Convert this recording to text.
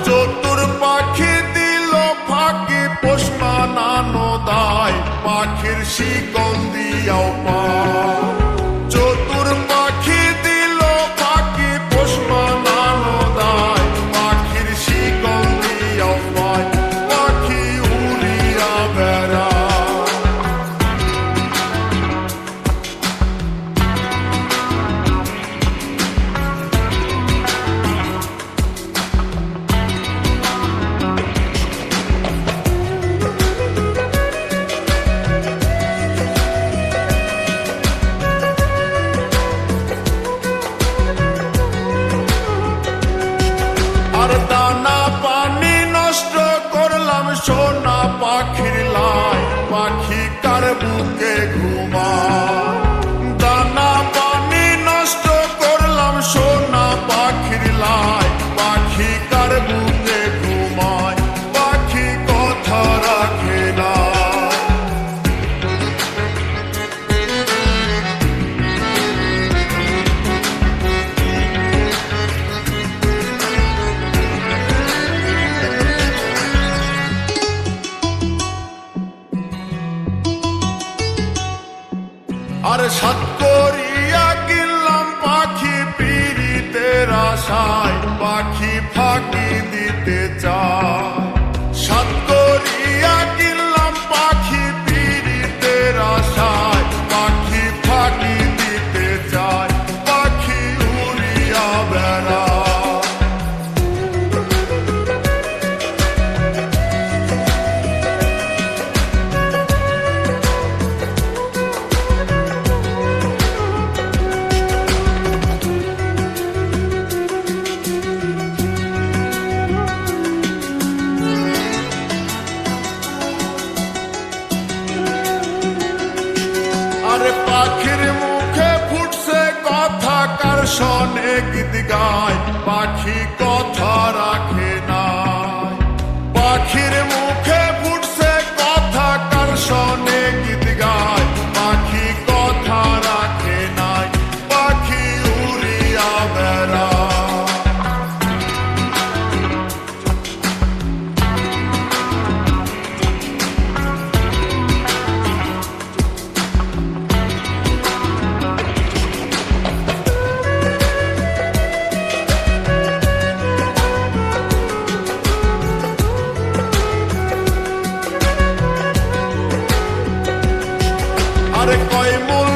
চতুর পাখি দিল ফাঁকি পোষ মানানো দায় পাখির শিকল দিয়াও পায় চতুর পাখি দিল ফাঁকি পোষ মানানো দায় পাখির শিকল দিয়াও পায় পাখি উড়িয়া বেড়ায় আর দানা পানি নষ্ট করলাম সোনা পাখির লাই পাখি কার বুকে ঘুমায় দানা পানি নষ্ট করলাম সোনা পাখির লাই পাখি কার বুকে ঘুমায় পাখি কথা রাখে না আর সাত করিয়া কিনলাম পাখি পীড়িতের আশায় পাখি ফাঁকি দিতে চায় সাত করিয়া কিনলাম পাখি পীড়িতের আশায় পাখি ফাঁকি দিতে চায় পাখি উড়িয়া বেড়ায় আরে পাখির মুখে ফুটছে কথা কার শোনে গীত গায় পাখি কথা রাখে না পাখির মুখে ফুটছে কথা কার শোনে গীত গায় পাখি কথা রাখে নাই পাখি উড়িয়া বেড়ায় আরে কয় মূল